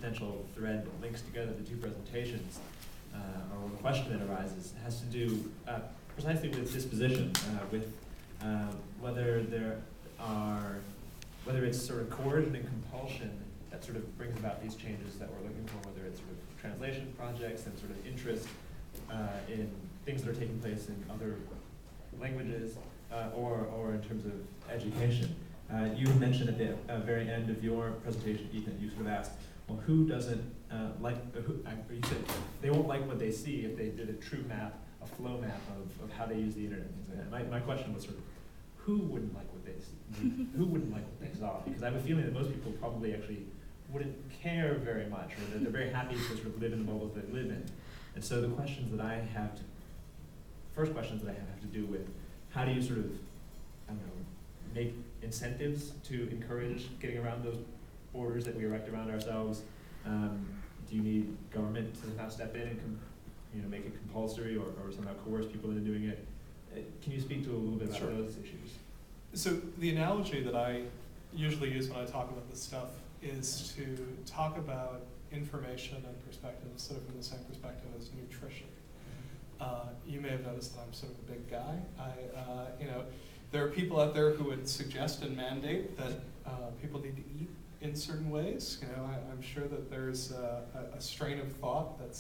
potential thread that links together the two presentations, or a question that arises, has to do precisely with disposition, with whether it's sort of coercion and compulsion that sort of brings about these changes that we're looking for, whether it's sort of translation projects and sort of interest in things that are taking place in other languages, or in terms of education. You mentioned at the very end of your presentation, Ethan, you sort of asked, well, who doesn't you said they won't like what they see if they did a true map, a flow map of how they use the internet and things like that. My question was sort of, who wouldn't like what they see? Who wouldn't like what they saw? Because I have a feeling that most people probably actually wouldn't care very much, or that they're very happy to sort of live in the bubbles they live in. And so the questions that I have first questions that I have to do with, how do you sort of, I don't know, make incentives to encourage getting around those borders that we erect around ourselves? Do you need government to somehow step in and make it compulsory, or somehow coerce people into doing it? Can you speak to a little bit about those issues? So the analogy that I usually use when I talk about this stuff is to talk about information and perspective sort of from the same perspective as nutrition. You may have noticed that I'm sort of a big guy. There are people out there who would suggest and mandate that people need to eat in certain ways. I'm sure that there's a strain of thought that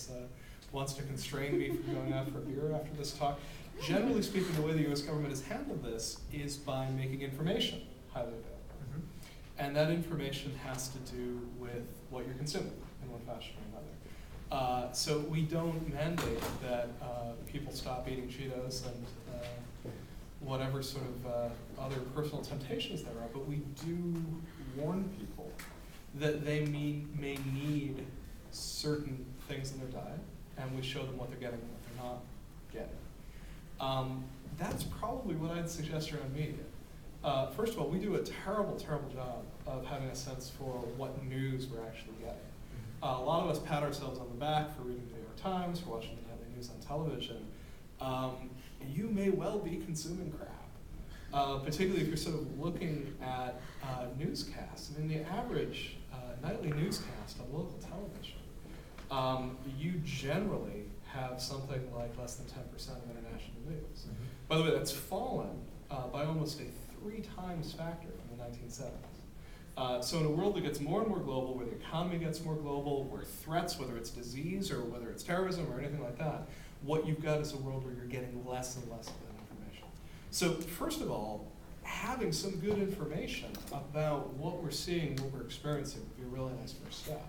wants to constrain me from going out for a beer after this talk. Generally speaking, the way the U.S. government has handled this is by making information highly available. And that information has to do with what you're consuming in one fashion or another. So we don't mandate that people stop eating Cheetos and whatever sort of other personal temptations there are, but we do warn people that they may need certain things in their diet, and we show them what they're getting and what they're not getting. That's probably what I'd suggest around media. First of all, we do a terrible, terrible job of having a sense for what news we're actually getting. A lot of us pat ourselves on the back for reading the New York Times, for watching the nightly news on television. You may well be consuming crap, particularly if you're sort of looking at newscasts. I mean, the average nightly newscast on local television, you generally have something like less than 10% of international news. By the way, that's fallen by almost a 3 times factor from the 1970s. So in a world that gets more and more global, where the economy gets more global, where threats, whether it's disease or whether it's terrorism or anything like that, what you've got is a world where you're getting less and less of that information. So first of all, having some good information about what we're seeing, what we're experiencing would be a really nice first step.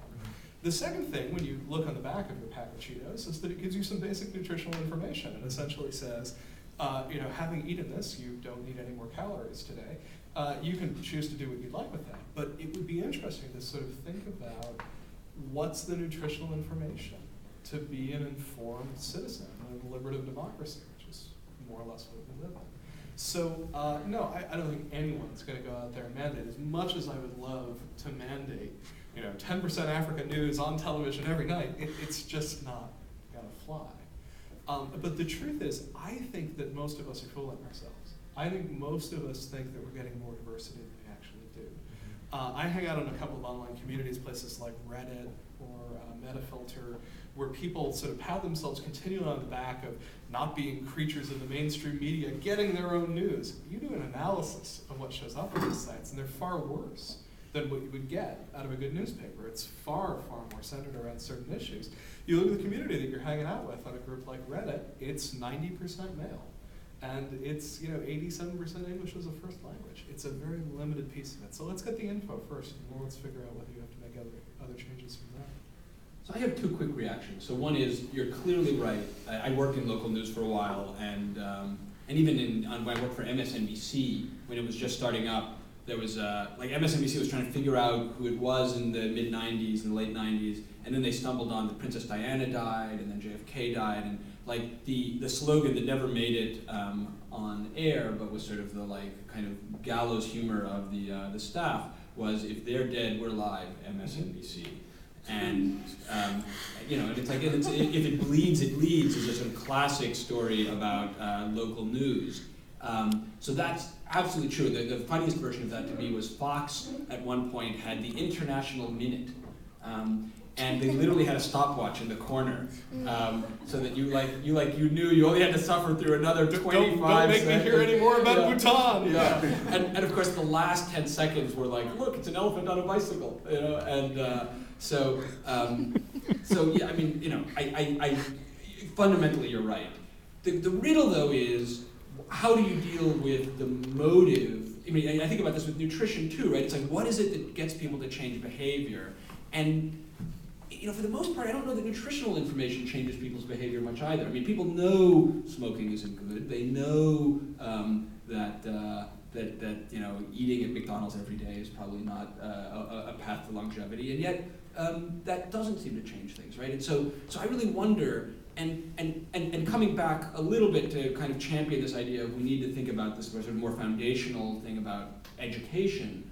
The second thing, when you look on the back of your pack of Cheetos, is that it gives you some basic nutritional information. It essentially says, having eaten this, you don't need any more calories today. You can choose to do what you'd like with that. But it would be interesting to sort of think about what's the nutritional information to be an informed citizen in a deliberative democracy, which is more or less what we live in. So, no, I don't think anyone's going to go out there and mandate, as much as I would love to mandate 10% African news on television every night. It's just not going to fly. But the truth is, I think that most of us are fooling ourselves. I think most of us think that we're getting more diversity than we actually do. I hang out in a couple of online communities, places like Reddit or Metafilter, where people sort of pat themselves continually on the back of not being creatures of the mainstream media, getting their own news. You do an analysis of what shows up on these sites, and they're far worse than what you would get out of a good newspaper. It's far, far more centered around certain issues. You look at the community that you're hanging out with on a group like Reddit, it's 90% male. And it's 87% English as a first language. It's a very limited piece of it. So let's get the info first, and let's figure out whether you have to make other changes from there. So I have 2 quick reactions. So one is, you're clearly right. I worked in local news for a while, and even when I worked for MSNBC, when it was just starting up, there was, MSNBC was trying to figure out who it was in the mid-90s and the late 90s, and then they stumbled on that Princess Diana died, and then JFK died, and the slogan that never made it on air, but was sort of the kind of gallows humor of the staff, was, if they're dead, we're live, MSNBC. And and it's like, if it bleeds, it leads is a sort of classic story about local news. So that's absolutely true. The funniest version of that to me was Fox at one point had the International Minute. and they literally had a stopwatch in the corner, so that you knew you only had to suffer through another 25 Don't make me hear any more about Bhutan. Yeah, and of course the last 10 seconds were like, look, it's an elephant on a bicycle, and so yeah, I mean, I fundamentally you're right. The riddle though is, how do you deal with the motive? I mean, I think about this with nutrition too, right? It's like, what is it that gets people to change behavior? And for the most part, I don't know that nutritional information changes people's behavior much either. I mean, people know smoking isn't good. They know that eating at McDonald's every day is probably not a path to longevity, and yet that doesn't seem to change things, right? And so I really wonder. And coming back a little bit to kind of champion this idea of we need to think about this sort of more foundational thing about education.